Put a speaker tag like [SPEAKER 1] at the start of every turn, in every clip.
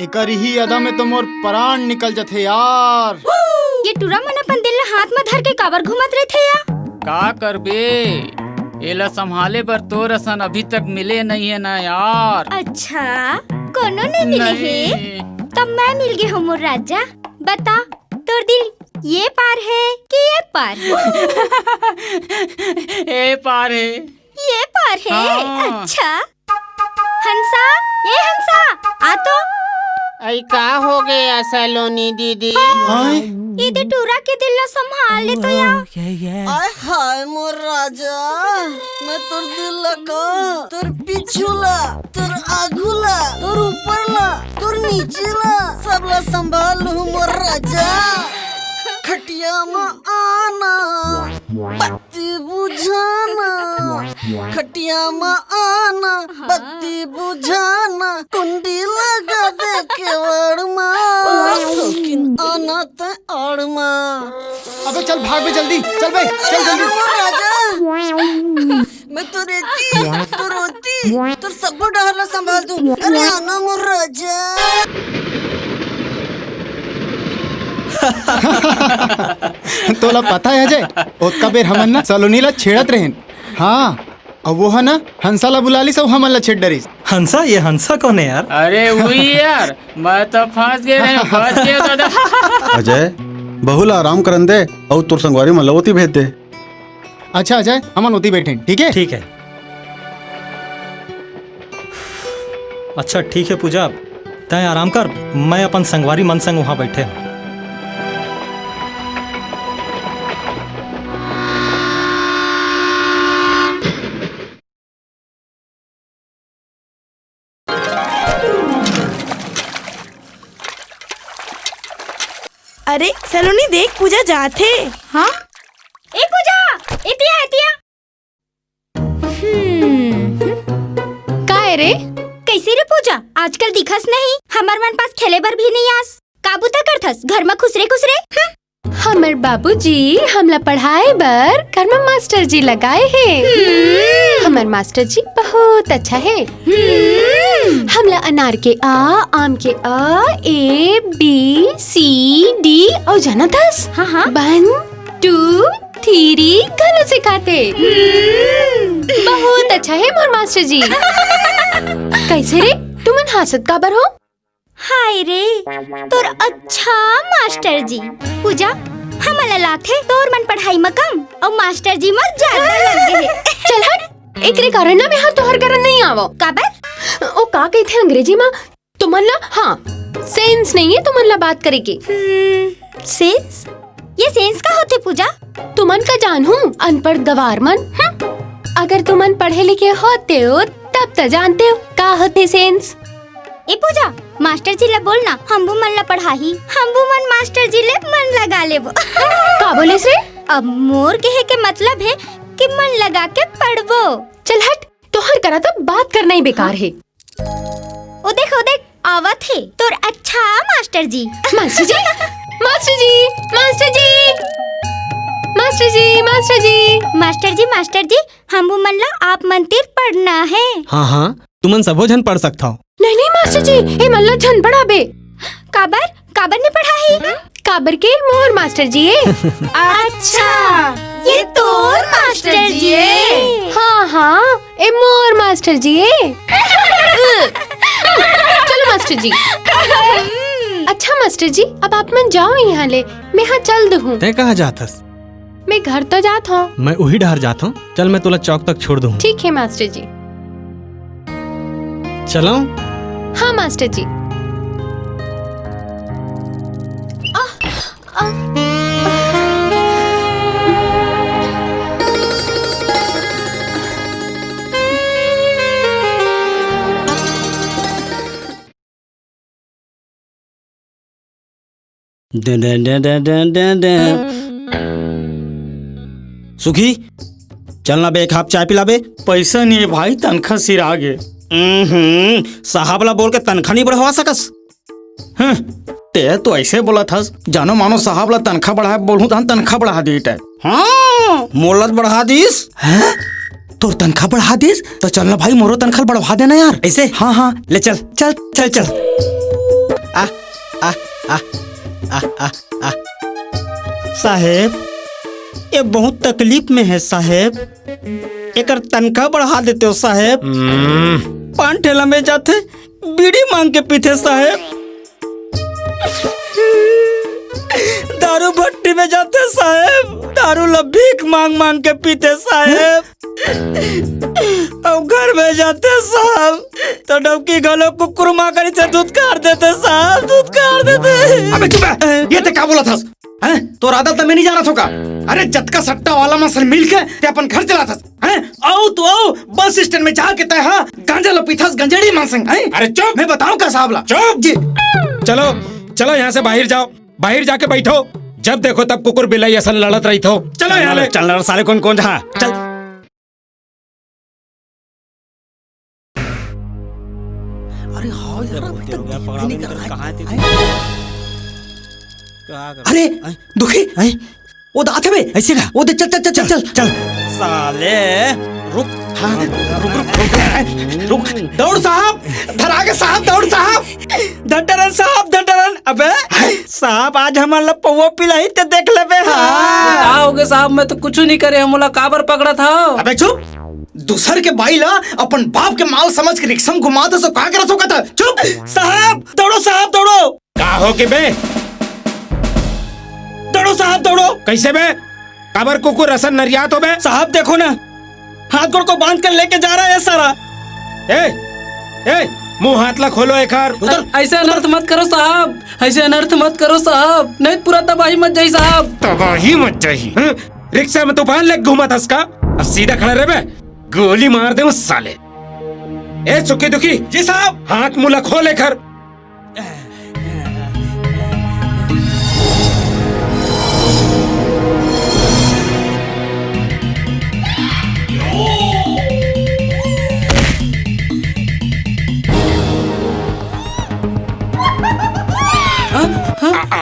[SPEAKER 1] एकर ही अदा में तो मोर प्राण निकल जथे यार।
[SPEAKER 2] ये टूरा मन अपन दिल ला हाथ में धर के काबर घुमत रहे थे या?
[SPEAKER 3] का करबे, एला संभाले बर तोर असन अभी तक मिले नहीं है ना यार।
[SPEAKER 2] अच्छा, कोनो नहीं मिले है? तब मैं मिल गई हूँ मोर राजा। बता, तोर दिल ये पार है कि ये पार है?
[SPEAKER 3] ए पार है।
[SPEAKER 2] ये पार है?
[SPEAKER 3] हाँ।
[SPEAKER 2] अच्छा, हंसा, ये हंसा, आ तो।
[SPEAKER 4] आई का हो गया सलोनी दीदी?
[SPEAKER 2] ये टूरा के दिल ला संभाल ले तो या।
[SPEAKER 5] आय हाय मोर राजा, मैं तोर दिल लगा, तोर पिछुला, तोर आगुला, तोर ऊपरला, तोर नीचेला, सबला संभाल लूं मोर राजा। खटिया में आना, बत्ती बुझाना, खटिया में आना, बत्ती बुझाना, कुंडी लगा दे केवड़ माँ, लेकिन आना ते आड़ माँ।
[SPEAKER 1] अबे चल भाग बे जल्दी, चल बे, चल जल्दी।
[SPEAKER 5] राजा, मैं तो रहती, तो रोती, तो सबको डहला संभाल दूं। अरे आना मोर राजा।
[SPEAKER 1] तोला पता है अजय, ओतका बेर हमन ना सलोनी ला छेड़त रहेन। हाँ, अब वो है ना हंसा ला बुला ली, सब हमन ला छेड़ डरिस।
[SPEAKER 6] हंसा? ये हंसा कौन है यार?
[SPEAKER 3] अरे वही यार, मैं तो फंस गए दादा।
[SPEAKER 7] अजय, बहुला आराम करन दे और तुर संगवारी मलवती भेज दे।
[SPEAKER 1] अच्छा अजय, हमन ओती बैठे, ठीक है?
[SPEAKER 6] ठीक है। अच्छा ठीक है पूजा, तय आराम कर, मैं अपन संगवारी मन संग वहाँ बैठे हूँ।
[SPEAKER 8] अरे सलोनी देख, पूजा जाते।
[SPEAKER 2] हाँ? ए पूजा, इतिया इतिया।
[SPEAKER 9] का है रे?
[SPEAKER 2] कैसी रे पूजा, आजकल दिखस नहीं, हमार मन पास खेले बर भी नहीं आस। काबू तक करथस, घर में खुसरे खुसरे।
[SPEAKER 9] हमर बाबूजी हमला पढ़ाए बर घर में मास्टर जी लगाए हैं। हमर मास्टर जी बहुत अच्छा है। हमला अनार के आ, आम के अ, ए बी सी डी और जाना दस।
[SPEAKER 2] हाँ हाँ।
[SPEAKER 9] 1 2 3 गलो सिखाते। बहुत अच्छा है मोर मास्टर जी। कैसे रे, तुमन हासत काबर हो?
[SPEAKER 2] हाय रे, तोर अच्छा मास्टर जी। पूजा, हमला लाथे तोर मन पढ़ाई में कम और मास्टर जी में ज्यादा लग गए।
[SPEAKER 9] चल हट, एकरे कारण ना मैं हर तोहर करन नहीं आवो।
[SPEAKER 2] काबर?
[SPEAKER 9] ओ का कहते अंग्रेजी में तुमन ला, हाँ सेंस नहीं है तुमन ला बात करे के।
[SPEAKER 2] सेंस? ये सेंस का होते पूजा?
[SPEAKER 9] तुमन का जानू अनपढ़ गवार मन। अगर तुमन पढ़े लिखे होते हो तब तो जानते हो का होते सेंस।
[SPEAKER 2] ए पूजा, मास्टर जी ला बोलना हमबू मन ला पढ़ाही, हमबू मन मास्टर जी ले मन लगा लेबो।
[SPEAKER 9] का बोले रे?
[SPEAKER 2] अब मोर कहे के मतलब है कि मन लगा के पढ़बो।
[SPEAKER 9] चल हट, तोहर करा तो बात करना ही बेकार है।
[SPEAKER 2] ओ देख आवत है तोर अच्छा मास्टर जी।
[SPEAKER 9] मास्टर जी, मास्टर जी, मास्टर जी, मास्टर जी, मास्टर जी,
[SPEAKER 2] मास्टर जी, हमबू मन ला आप मंतिर पढ़ना है।
[SPEAKER 10] हाँ हाँ, तुमन सबो जन पढ़ सकता हो।
[SPEAKER 9] नहीं मास्टर जी, ए मल्ला झन पढ़ा बे।
[SPEAKER 2] काबर ने पढ़ाई?
[SPEAKER 9] काबर के मोर मास्टर जी है।
[SPEAKER 2] अच्छा, ये तोर मास्टर जी है।
[SPEAKER 9] हाँ, ए मोर मास्टर जी है। चलो मास्टर जी। अच्छा मास्टर जी, अब आप मन जाओ यहाँ ले, मैं यहाँ चल दूँ।
[SPEAKER 10] तय कहाँ जाथस?
[SPEAKER 9] मैं घर तो जात हूँ।
[SPEAKER 10] मैं वही डहर जाता हूँ, चल मैं तुला चौक तक छोड़ दूँ।
[SPEAKER 9] ठीक है मास्टर जी।
[SPEAKER 10] चलो।
[SPEAKER 9] हाँ मास्टर जी।
[SPEAKER 10] सुखी, चलना बे, एक कप चाय पिला बे।
[SPEAKER 3] पैसा नहीं है भाई, तनखा सिर आगे।
[SPEAKER 10] साहब ला बोल के तनखा नहीं बढ़वा सकस।
[SPEAKER 3] ते तो ऐसे बोला था, जानो मानो साहब ला तनखा बढ़ा बोलूं तो तनखा बढ़ा दी टाइप।
[SPEAKER 10] हाँ, मोलत बढ़ा दीस। तो तनखा बढ़ा दीस तो चलना भाई, मोरो तनखा बढ़वा देना यार। ऐसे? हाँ हाँ, ले चल चल चल चल।
[SPEAKER 3] साहेब ये बहुत तकलीफ में है साहेब, एकर तनख्वाह बढ़ा देते हो साहेब। पान ठेला में जाते बीड़ी मांग के पीते साहेब, दारू भट्टी में जाते साहेब, दारू ला भीख मांग मांग के पीते साहेब। अब घर में जाते साहब तो डबकी गलो कुकुर माकड़ी से दूध कार देते साहब, दूध कार देते।
[SPEAKER 10] अबे चुप है, ये ते क्या बोला था? हैं? तो आदत तो मैं नहीं जाना था। अरे जटका सट्टा वाला मसल मिल के ते अपन घर चला था। हैं? आओ तो आओ, बस स्टैंड में जाके ते हाँ गांजा लो पीथास गंजेड़ी मांसेंग।
[SPEAKER 11] अरे चुप,
[SPEAKER 10] मैं बताऊं का साहब ला।
[SPEAKER 11] चुप
[SPEAKER 10] जी।
[SPEAKER 11] चलो चलो यहाँ से बाहर जाओ, बाहर जाके बैठो। जब देखो तब कुकुर बिलाई असल लड़त रही थो। चलो यहाँ ले।
[SPEAKER 3] चल साले कौन कौन जहाँ चल।
[SPEAKER 10] अरे दुखी वो दाते में
[SPEAKER 3] ऐसे का
[SPEAKER 10] वो दे चल चल चल चल चल चल
[SPEAKER 3] साले रुक।
[SPEAKER 10] हाँ, रुक दौड़ साहब, धरा के साहब, दौड़ साहब,
[SPEAKER 3] धटरन साहब धटरन। अबे साहब आज हमारा पौवा पिलाई ते देख लेबे। हाँ
[SPEAKER 4] आओगे साहब, मैं तो कुछ नहीं करे, हमला काबर पकड़ा था।
[SPEAKER 10] अबे चुप, दूसर के बाई ला अपन बाप के माल समझ के रिक्शा में घुमा तो का करत होगा था। चुप
[SPEAKER 3] साहब दौड़ो, साहब दौड़ो,
[SPEAKER 11] का हो के बे?
[SPEAKER 3] दौड़ो साहब दौड़ो।
[SPEAKER 11] कैसे बे? काबर कुकुर असन नरियात हो बे?
[SPEAKER 3] साहब देखो ना, हाथ गोड़ को बांध कर लेके जा रहा है सारा।
[SPEAKER 11] ए मुंह हाथ ला खोलो एक हार।
[SPEAKER 4] ऐसे अनर्थ मत करो साहब, ऐसे अनर्थ मत करो साहब, नहीं पूरा तबाही मत जाई साहब।
[SPEAKER 11] तबाही मत जाही। रिक्शा में तूफान लेके घूमा था उसका, अब सीधा खड़ा रहे बे, गोली मार दे उस साले। ए सुखी दुखी।
[SPEAKER 10] जी साहब।
[SPEAKER 11] हाथ मुला खोल एक हार।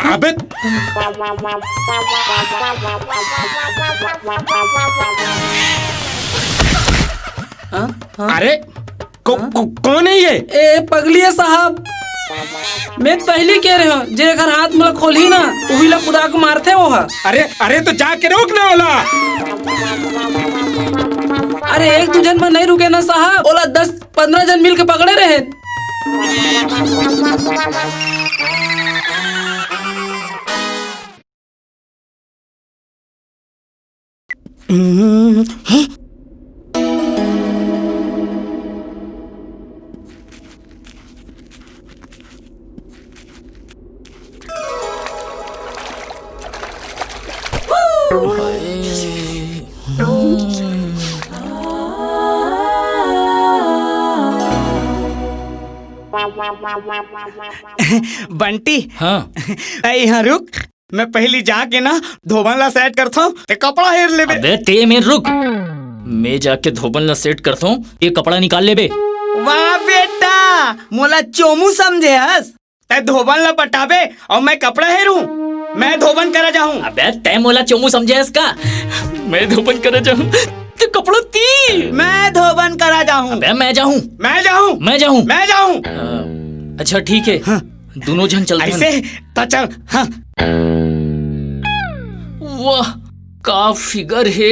[SPEAKER 11] अबे अरे कौन है ये?
[SPEAKER 4] ए पगली है साहब, मैं पहले कह रहे हो जे अगर हाथ में खोली ना वही ला कुदा को मारते वो है।
[SPEAKER 11] अरे तो जाके रोकना वाला।
[SPEAKER 4] अरे एक दो जन में नहीं रुके ना साहब, बोला 10-15 जन मिल के पकड़े रहे।
[SPEAKER 3] बंटी
[SPEAKER 4] हाँ
[SPEAKER 3] यहाँ रुक, मैं पहली जाके ना धोबन ला सेट करता हूँ ते कपड़ा हेर ले बे।
[SPEAKER 12] अबे ते में रुक, मैं जाके धोबन ला सेट करता हूँ, ये कपड़ा निकाल ले बे।
[SPEAKER 3] वाह बेटा, मोला चोमू समझे हस, ते धोबन ला पटाबे और मैं कपड़ा हेरूं, मैं धोबन करा जाऊं।
[SPEAKER 12] अबे ते मोला चोमू समझे इसका, मैं धोबन करा जाऊं तो कपड़ा ती।
[SPEAKER 3] मैं धोबन करा जाऊं।
[SPEAKER 12] अबे मैं जाऊं,
[SPEAKER 3] मैं जाऊं,
[SPEAKER 12] मैं जाऊं,
[SPEAKER 3] मैं जाऊं।
[SPEAKER 12] अच्छा ठीक है, हाँ। दोनों जन चलते हैं।
[SPEAKER 3] ऐसे तो चल। हाँ।
[SPEAKER 12] वाह का फिगर है।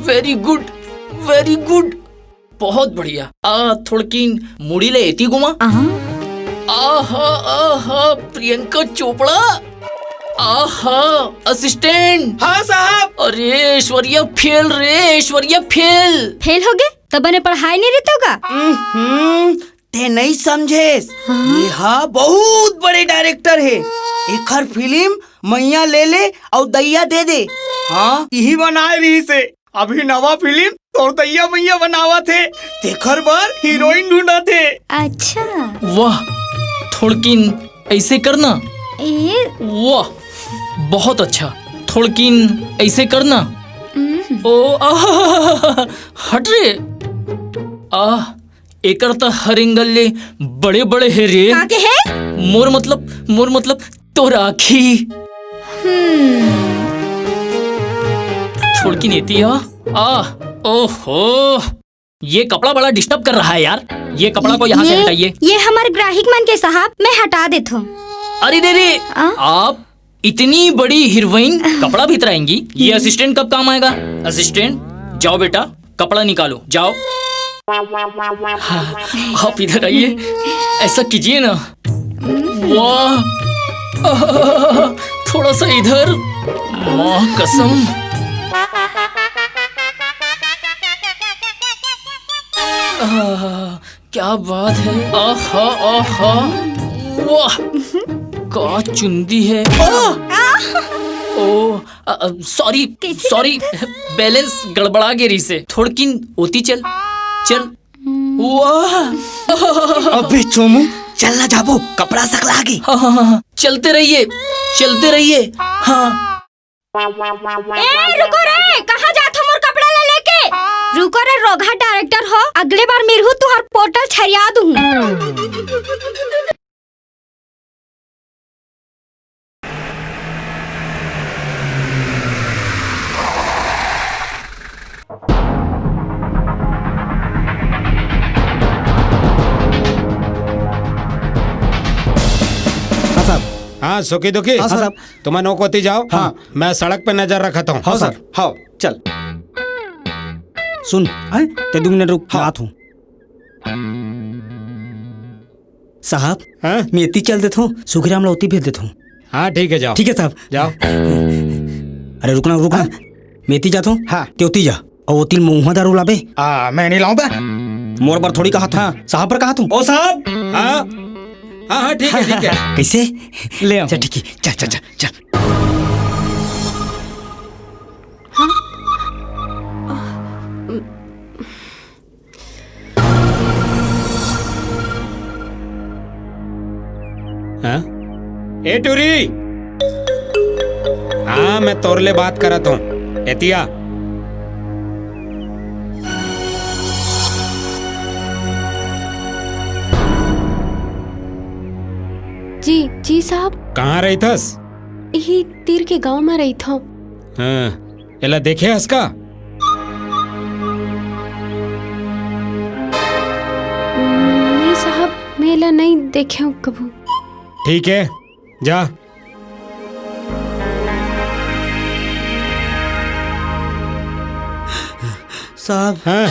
[SPEAKER 12] वेरी गुड, वेरी गुड, बहुत बढ़िया। थोड़की मुड़ी ले एती घुमा। आहा आहा प्रियंका चोपड़ा। आहा असिस्टेंट।
[SPEAKER 3] हाँ साहब।
[SPEAKER 12] अरे ऐश्वर्या फेल रे, ऐश्वर्या फेल।
[SPEAKER 2] फेल हो गए तब बने पढ़ाई नहीं रहते होगा।
[SPEAKER 3] ते नहीं समझे, ये हाँ बहुत बड़े डायरेक्टर है, एक हर फिल्म मैया ले ले और दैया दे दे। हाँ यही बनाए रही से, अभी नवा फिल्म तो दैया मैया बनावा थे, देखर बार हीरोइन ढूंढा थे।
[SPEAKER 2] अच्छा
[SPEAKER 12] वाह थोड़किन ऐसे करना। वाह बहुत अच्छा, थोड़किन ऐसे करना। ओ हट रे। एकर त हर एंगल ले बड़े बड़े है रे।
[SPEAKER 2] आगे है?
[SPEAKER 12] मोर मतलब तो राखी। थोड़की नीति ओहो ये कपड़ा बड़ा डिस्टर्ब कर रहा है यार। ये कपड़ा को यहाँ से हटाइए।
[SPEAKER 2] ये हमारे ग्राहक मन के साहब, मैं हटा देता हूँ।
[SPEAKER 12] अरे रे आप इतनी बड़ी हीरोइन कपड़ा भितराएंगी? ये असिस्टेंट कब काम आएगा? असिस्टेंट जाओ बेटा कपड़ा निकालो, जाओ। आप इधर आइए, ऐसा कीजिए ना। वाह, थोड़ा सा इधर। माँ कसम। क्या बात है। आहा आहा, वाह क्या चुंदी है। ओ सॉरी सॉरी, बैलेंस गड़बड़ा गिरी से थोड़किन होती। चल चल। वाह
[SPEAKER 3] अबे चोमू चल ना जाबो, कपड़ा सकला गई।
[SPEAKER 12] हाँ, चलते रहिए चलते रहिए। हाँ
[SPEAKER 2] रुको रे, कहाँ जात हो मोर कपड़ा ला लेके? रुको रे, रोगा डायरेक्टर हो, अगले बार मेरू तुहार पोर्टल छरिया दूँ।
[SPEAKER 11] हाँ सुखी दुखी।
[SPEAKER 7] हाँ साहब।
[SPEAKER 11] तुम नौकोती जाओ।
[SPEAKER 7] हाँ।
[SPEAKER 11] मैं सड़क पे नजर रखता हूँ।
[SPEAKER 7] हाँ सर।
[SPEAKER 3] हाँ चल। सुन ते 2 मिनट रुक, बात हूँ साहब।
[SPEAKER 11] हाँ?
[SPEAKER 3] मेथी चल देता हूँ, सुखीराम लौती भेज देता हूँ।
[SPEAKER 11] हाँ ठीक है, जाओ।
[SPEAKER 3] ठीक है साहब,
[SPEAKER 11] जाओ।
[SPEAKER 3] अरे रुकना मेथी जाता हूँ। हाँ त्योती जा, और वो 3 मुँह दारू लाबे। मैं नहीं लाऊं बे, मोर पर थोड़ी कहा था, साहब पर कहा तू। ओ साहब।
[SPEAKER 11] हाँ हाँ हाँ ठीक है ठीक है।
[SPEAKER 3] कैसे ले आओ? ठीक है, चल चल चल चल।
[SPEAKER 11] हाँ? ए टूरी। हाँ मैं तोरले बात करत हूँ। एतिया
[SPEAKER 9] जी जी साहब।
[SPEAKER 11] कहाँ रही थस?
[SPEAKER 9] यही तीर के गांव में रही था।
[SPEAKER 11] हाँ एला देखे हसका?
[SPEAKER 9] नहीं साहब, मेला नहीं देखे हूँ कभी।
[SPEAKER 11] ठीक है जा।
[SPEAKER 3] साहब
[SPEAKER 11] हाँ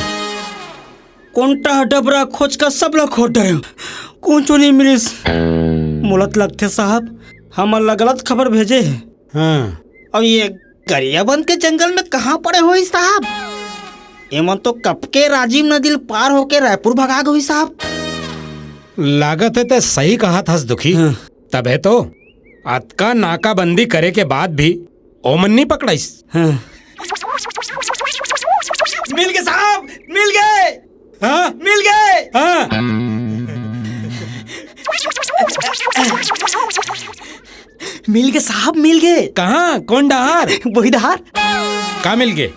[SPEAKER 3] कोंटा डबरा खोज का सब लोग खोट रहे हो, कौन चो नहीं मिलिस। मुलत लगते साहब, हम गलत खबर भेजे है।
[SPEAKER 11] हाँ
[SPEAKER 3] और ये गरियाबंद के जंगल में कहाँ पड़े हो साहब? एमन तो कब के राजीव नदी पार होके रायपुर भगा गई साहब।
[SPEAKER 11] लागत है तो सही कहा था दुखी।
[SPEAKER 3] हाँ।
[SPEAKER 11] तबे तो अतका नाकाबंदी करे के बाद भी ओमन नहीं पकड़ाइस।
[SPEAKER 3] हाँ। मिल गए साहब, मिल गए।
[SPEAKER 11] हाँ
[SPEAKER 3] मिल गए।
[SPEAKER 11] हाँ
[SPEAKER 3] मिल गए साहब, मिल गए।
[SPEAKER 11] कहाँ? कौन डहार?
[SPEAKER 3] वही डहार।
[SPEAKER 11] कहाँ मिल गए?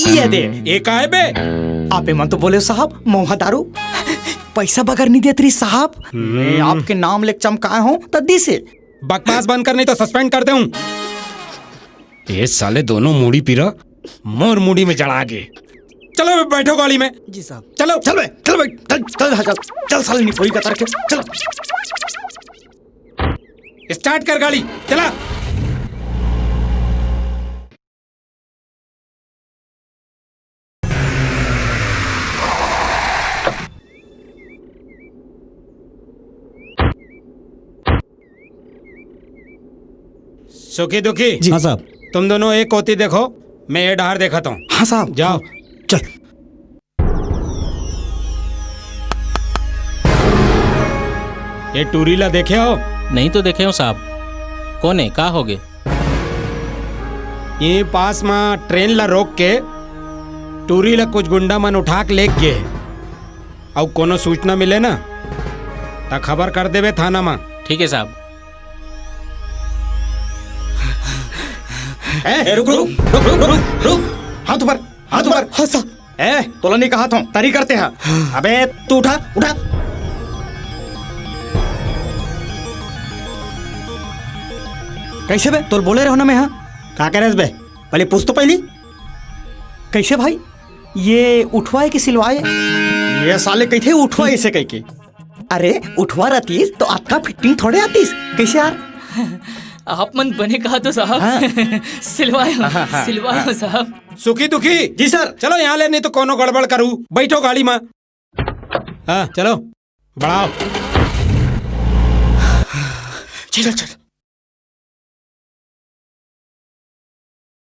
[SPEAKER 3] ये दे।
[SPEAKER 11] ये का है बे?
[SPEAKER 3] आप मन तो बोले साहब, मोहा दारू पैसा बगैर नहीं देती साहब। मैं आपके नाम लेके चमकाए हूँ तद्दी से।
[SPEAKER 11] बकवास बंद कर नहीं तो सस्पेंड कर दूं। ये साले दोनों मूड़ी पीरा मोर मूड़ी में जड़ा गए। चलो बैठो गाड़ी में।
[SPEAKER 3] जी साहब।
[SPEAKER 11] चलो
[SPEAKER 3] चल बे, चल बे, चल चल चल चल साले नहीं कोई कतर के चल।
[SPEAKER 11] स्टार्ट कर गाड़ी, चला। सुखी दुखी।
[SPEAKER 3] हाँ साहब।
[SPEAKER 11] तुम दोनों एक कोती देखो, मैं ये डहार देखता हूँ।
[SPEAKER 3] हाँ साहब।
[SPEAKER 11] जाओ
[SPEAKER 3] चल।
[SPEAKER 11] ये टूरीला देखे हो?
[SPEAKER 12] नहीं तो देखे हो साहब। कौन है, का हो गए?
[SPEAKER 11] ये पास में ट्रेन ला रोक के टूरीला कुछ गुंडा मन उठा के ले गए। अब कोनो सूचना मिले ना तो खबर कर देवे थाना में।
[SPEAKER 12] ठीक है साहब।
[SPEAKER 3] रुक रुक रुक रुक रुक रुक, हाथ ऊपर, हाथ ऊपर। हाँ साहब। तोला नहीं कहा था, तरी करते हैं। अबे तू उठा उठा। कैसे बे? तोल बोले रहो ना मैं। हाँ का कह रहे बे? पहले पूछ तो पहली। कैसे भाई?
[SPEAKER 10] ये उठवाए कि सिलवाए? ये साले कहते उठवाए इसे कह के। अरे उठवा रहतीस तो आपका फिटिंग थोड़े आतीस कैसे यार?
[SPEAKER 12] आप मन बने कहा तो साहब सिलवाए साहब।
[SPEAKER 11] सुखी दुखी
[SPEAKER 10] जी सर।
[SPEAKER 11] चलो यहाँ ले, नहीं तो कोनो गड़बड़ करूँ। बैठो गाड़ी में। हाँ चलो बढ़ाओ।
[SPEAKER 3] चलो चलो।